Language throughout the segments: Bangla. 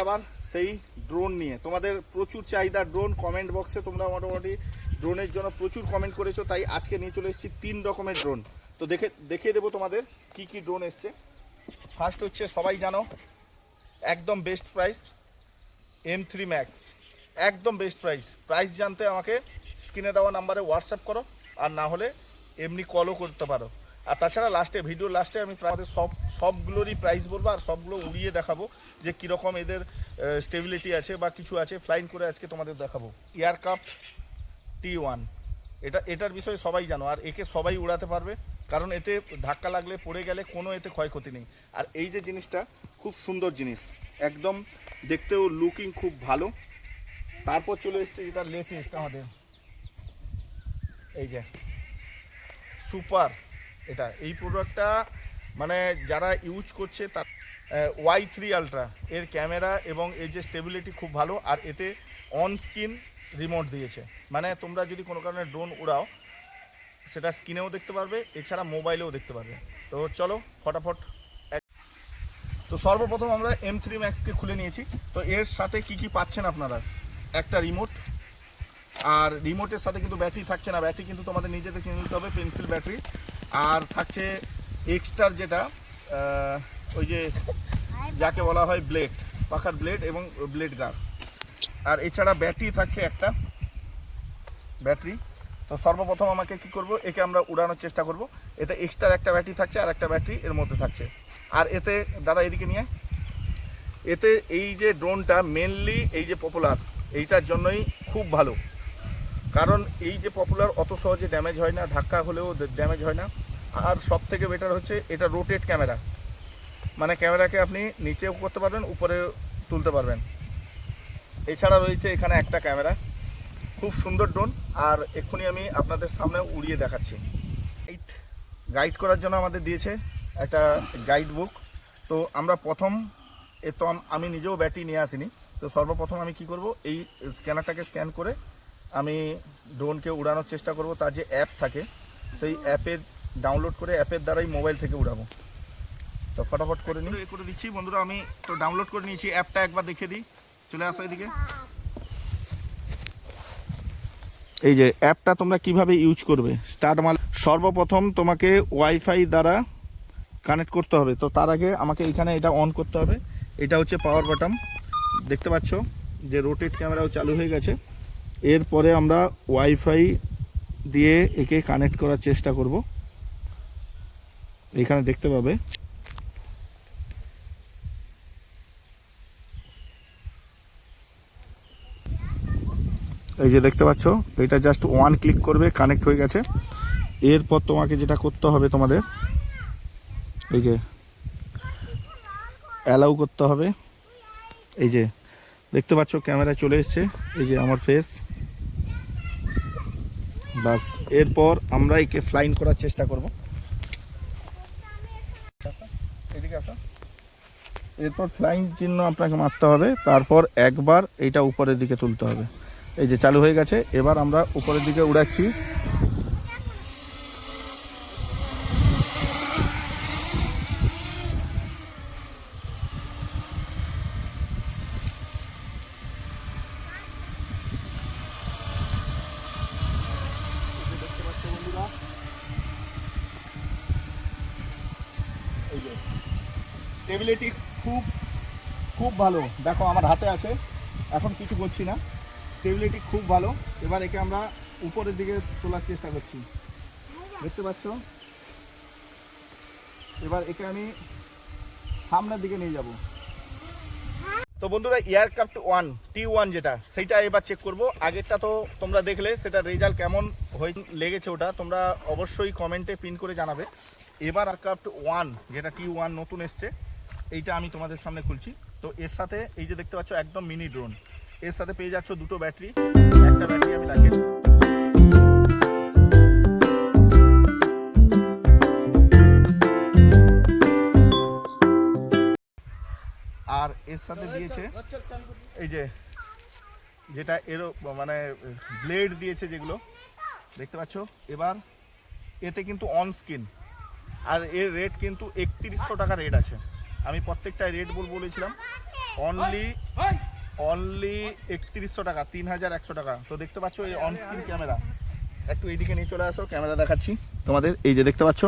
আবার সেই ড্রোন নিয়ে তোমাদের প্রচুর চাহিদা ড্রোন, কমেন্ট বক্সে তোমরা মোটামুটি ড্রোনের জন্য প্রচুর কমেন্ট করেছো, তাই আজকে নিয়ে চলে এসেছি 3 রকমের ড্রোন। তো দেখিয়ে দেবো তোমাদের কি কি ড্রোন এসছে। ফার্স্ট হচ্ছে সবাই জানো একদম বেস্ট প্রাইস M3 Max, একদম বেস্ট প্রাইস জানতে আমাকে স্ক্রিনে দেওয়া নাম্বারে হোয়াটসঅ্যাপ করো, আর না হলে এমনি কলও করতে পারো। আর তাছাড়া ভিডিওর লাস্টে আমি প্রায় সবগুলোরই প্রাইস বলবো আর সবগুলো উড়িয়ে দেখাবো যে কীরকম এদের স্টেবিলিটি আছে বা কিছু আছে। ফ্লাইং করে আজকে তোমাদের দেখাবো এয়ারক্রাফট T1। এটার বিষয়ে সবাই জানো, আর একে সবাই উড়াতে পারবে, কারণ এতে ধাক্কা লাগলে পড়ে গেলে কোনো এতে ক্ষয়ক্ষতি নেই। আর এই যে জিনিসটা খুব সুন্দর জিনিস, একদম দেখতেও লুকিং খুব ভালো। তারপর চলে এসছে এটা লেটেস্ট আমাদের, এই যে সুপার। এই প্রোডাক্টটা মানে যারা ইউজ করছে তার Y3 আলট্রা এর ক্যামেরা এবং এর যে স্টেবিলিটি খুব ভালো। আর এতে অন স্ক্রিন রিমোট দিয়েছে, মানে তোমরা যদি কোনো কারণে ড্রোন উড়াও সেটা স্ক্রিনেও দেখতে পারবে, এছাড়া মোবাইলেও দেখতে পারবে। তো চলো ফটাফট। তো সর্বপ্রথম আমরা M3 Maxকে খুলে নিয়েছি। তো এর সাথে কি পাচ্ছেন আপনারা, একটা রিমোট, আর রিমোটের সাথে কিন্তু ব্যাটারি থাকছে না, ব্যাটারি কিন্তু তোমাদের নিজেদের কিনে নিতে হবে, পেন্সিল ব্যাটারি। আর থাকছে এক্সট্রার যেটা ওই যে যাকে বলা হয় ব্লেড, পাখার ব্লেড এবং ব্লেড গার্ড। আর এছাড়া ব্যাটারি থাকছে একটা ব্যাটারি। তো সর্বপ্রথম আমাকে কি করব, একে আমরা উড়ানোর চেষ্টা করব। এতে এক্সট্রা একটা ব্যাটারি থাকছে আর একটা ব্যাটারি এর মধ্যে থাকছে। আর এতে দাদা এদিকে নিয়ে, এতে এই যে ড্রোনটা মেনলি এই যে পপুলার এইটার জন্যই খুব ভালো, কারণ এই যে পপুলার অত সহজে ড্যামেজ হয় না, ধাক্কা হলেও ড্যামেজ হয় না। আর সব থেকে বেটার হচ্ছে এটা রোটেট ক্যামেরা, মানে ক্যামেরাকে আপনি নিচেও করতে পারবেন, উপরে তুলতে পারবেন। এছাড়া রয়েছে এখানে একটা ক্যামেরা, খুব সুন্দর ড্রোন। আর এক্ষুনি আমি আপনাদের সামনে উড়িয়ে দেখাচ্ছি। গাইড করার জন্য আমাদের দিয়েছে একটা গাইড বুক। তো আমরা আমি নিজেও ব্যাটারি নিয়ে আসিনি। তো সর্বপ্রথম আমি কি করব, এই স্ক্যানারটাকে স্ক্যান করে আমি ড্রোনকে উড়ানোর চেষ্টা করব। তার যে অ্যাপ থাকে সেই অ্যাপের ডাউনলোড করে অ্যাপের দ্বারাই মোবাইল থেকে উড়াবো। তো ফটাফট করে দিচ্ছি বন্ধুরা। আমি তো ডাউনলোড করে নিয়েছি, অ্যাপটা একবার দেখে দিই। চলে আসো এদিকে। এই যে অ্যাপটা তোমরা কিভাবে ইউজ করবে, সর্বপ্রথম তোমাকে ওয়াইফাই দ্বারা কানেক্ট করতে হবে। তো তার আগে আমাকে এখানে এটা অন করতে হবে। এটা হচ্ছে পাওয়ার বাটন, দেখতে পাচ্ছ যে রোটেট ক্যামেরাও চালু হয়ে গেছে। এরপরে আমরা ওয়াইফাই দিয়ে একে কানেক্ট করার চেষ্টা করব। এখানে দেখতে পাবে এই যে দেখতে পাচ্ছ, এটা জাস্ট ওয়ান ক্লিক করবে, কানেক্ট হয়ে গেছে। এরপর তোমাকে যেটা করতে হবে, তোমাদের এই যে অ্যালাউ করতে হবে। এই যে দেখতে পাচ্ছ ক্যামেরা চলে এসছে, এই যে আমার ফেস, বাস। এরপর আমরা একে ফ্লাইং করার চেষ্টা করব। এদিকে আসো। এরপর ফ্লাইং চিহ্ন আপনাকে মারতে হবে, তারপর একবার এইটা উপরের দিকে তুলতে হবে। এই যে চালু হয়ে গেছে, এবার আমরা উপরের দিকে উড়াচ্ছি। এই যে স্টেবিলিটি খুব ভালো, দেখো আমার হাতে আছে, এখন কিছু করছি না, স্টেবিলিটি খুব ভালো। এবার একে আমরা উপরের দিকে তোলার চেষ্টা করছি, দেখতে পাচ্ছ। এবার একে আমি সামনের দিকে নিয়ে যাব। তো বন্ধুরা এয়ারক্রাফট T1 যেটা, সেইটা এবার চেক করব। আগেরটা তো তোমরা দেখলে, সেটা রেজাল্ট কেমন লেগেছে ওটা তোমরা অবশ্যই কমেন্টে পিন করে জানাবে। এবার এয়ারক্রাফট যেটা T1 নতুন এসছে, এইটা আমি তোমাদের সামনে খুলছি। তো এর সাথে এই যে দেখতে পাচ্ছ একদম মিনি ড্রোন, এর সাথে পেয়ে যাচ্ছ দুটো ব্যাটারি। একটা ব্যাটারি আমি লাগিয়ে, আর এর সাথে দিয়েছে এই যে যেটা মানে ব্লেড দিয়েছে, যেগুলো দেখতে পাচ্ছ। এবার এতে কিন্তু অন স্ক্রিন, আর এর রেট কিন্তু 3100 টাকা রেট আছে। আমি প্রত্যেকটা রেট বলেছিলাম অনলি 3100 টাকা, 3100 টাকা। তো দেখতে পাচ্ছ এই অনস্ক্রিন ক্যামেরা, একটু এইদিকে নিয়ে চলে আসো, ক্যামেরা দেখাচ্ছি তোমাদের। এই যে দেখতে পাচ্ছ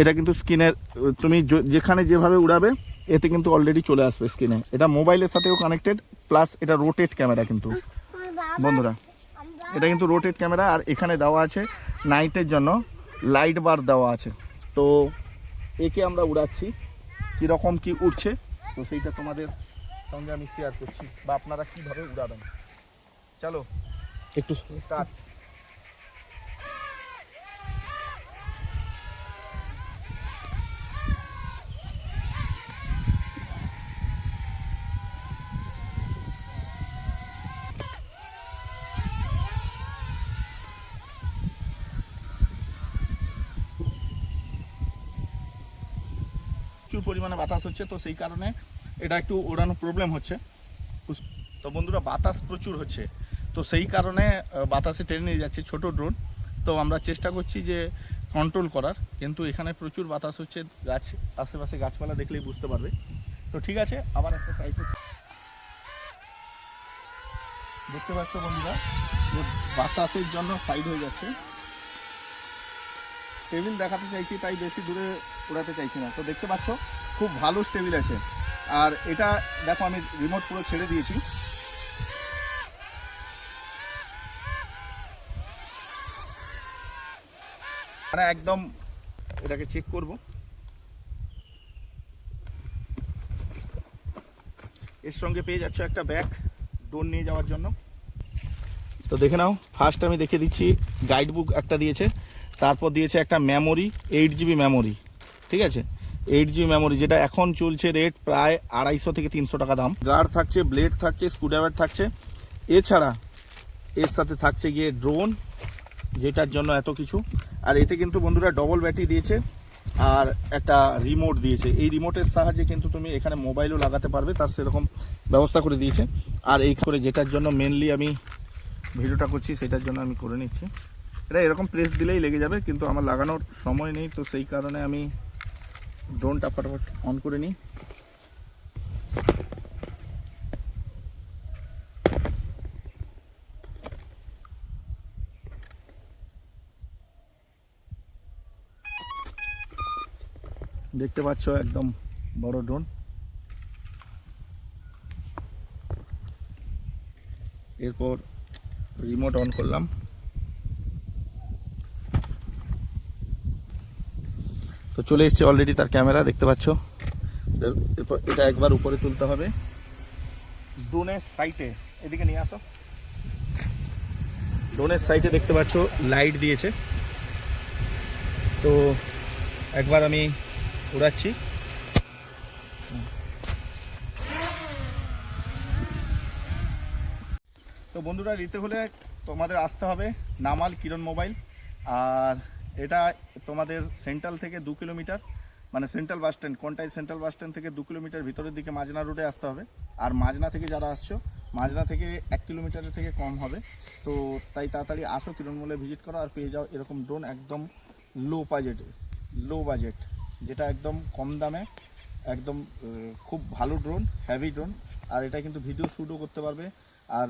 এটা কিন্তু স্ক্রিনের, তুমি যেখানে যেভাবে উড়াবে এতে কিন্তু অলরেডি চলে আসবে স্ক্রিনে। এটা মোবাইলের সাথেও কানেক্টেড, প্লাস এটা রোটেট ক্যামেরা কিন্তু বন্ধুরা, এটা কিন্তু রোটেট ক্যামেরা। আর এখানে দেওয়া আছে নাইটের জন্য লাইট বার দেওয়া আছে। তো একে আমরা উড়াচ্ছি, কীরকম কি উঠছে তো সেইটা তোমাদের সঙ্গে আমি শেয়ার করছি, বা আপনারা কীভাবে উড়াবেন। চলো একটু স্টার্ট। প্রচুর পরিমাণে বাতাস হচ্ছে, তো সেই কারণে এটা একটু ওড়ানো প্রবলেম হচ্ছে। তো বন্ধুরা বাতাস প্রচুর হচ্ছে, তো সেই কারণে বাতাসে টেনে নিয়ে যাচ্ছে ছোট ড্রোন। তো আমরা চেষ্টা করছি যে কন্ট্রোল করার, কিন্তু এখানে প্রচুর বাতাস হচ্ছে, গাছ আশেপাশে গাছপালা দেখলেই বুঝতে পারবে। তো ঠিক আছে, আবার একটা ট্রাই করছি। দেখতে পাচ্ছ বন্ধুরা যে বাতাসের জন্য সাইড হয়ে যাচ্ছে। টেবিল দেখাতে চাইছি তাই বেশি দূরে উড়াতে চাইছি না। তো দেখতে পাচ্ছ খুব ভালো স্টেবিল আছে। আর এটা দেখো আমি রিমোট পুরো ছেড়ে দিয়েছি। মানে একদম এটাকে চেক করব। এর সঙ্গে পেয়ে যাচ্ছ একটা ব্যাগ ড্রোন নিয়ে যাওয়ার জন্য। তো দেখে নাও, ফার্স্ট আমি দেখে দিচ্ছি গাইড বুক একটা দিয়েছে, তারপর দিয়েছে একটা মেমোরি 8 GB মেমোরি, ঠিক আছে 8 GB মেমোরি, যেটা এখন চলছে রেট প্রায় 250 থেকে 300 টাকা দাম। গার্ড থাকছে, ব্লেড থাকছে, স্ক্রুড্রাইভার থাকছে, এছাড়া এর সাথে থাকছে গিয়ে ড্রোন, যেটার জন্য এত কিছু। আর এতে কিন্তু বন্ধুরা ডবল ব্যাটারি দিয়েছে আর একটা রিমোট দিয়েছে। এই রিমোটের সাহায্যে কিন্তু তুমি এখানে মোবাইলও লাগাতে পারবে, তার সেরকম ব্যবস্থা করে দিয়েছে। আর এই করে যেটার জন্য মেনলি আমি ভিডিওটা করছি সেটার জন্য আমি করে নিচ্ছি। এটা এরকম প্রেস দিলেই লেগে যাবে, কিন্তু আমার লাগানোর সময় নেই, তো সেই কারণে আমি ড্রোনটা ফটাফট অন করে নিই। দেখতে পাচ্ছ একদম বড় ড্রোন। এরপর রিমোট অন করলাম। তো চলে এসছে অলরেডি তার ক্যামেরা, দেখতে পাচ্ছ। এরপর এটা একবার উপরে তুলতে হবে ড্রোনের সাইটে, এদিকে নিয়ে আসো। ড্রোনের সাইটে দেখতে পাচ্ছ লাইট দিয়েছে। তো একবার আমি উড়াচ্ছি। তো বন্ধুরা নিতে হলে তোমাদের আসতে হবে নামাল কিরণ মোবাইল। আর এটা তোমাদের সেন্ট্রাল থেকে 2 কিলোমিটার, মানে সেন্ট্রাল বাস স্ট্যান্ড, কোনটাই সেন্ট্রাল বাস স্ট্যান্ড থেকে 2 কিলোমিটার ভিতরের দিকে মাজনা রোডে আসতে হবে। আর মাজনা থেকে যারা আসছো, মাজনা থেকে 1 কিলোমিটারের থেকে কম হবে। তো তাই তাড়াতাড়ি আসো, কিরণ মলে ভিজিট করো আর পেয়ে যাও এরকম ড্রোন একদম লো বাজেট, যেটা একদম কম দামে, একদম খুব ভালো ড্রোন, হেভি ড্রোন। আর এটা কিন্তু ভিডিও শ্যুটও করতে পারবে। আর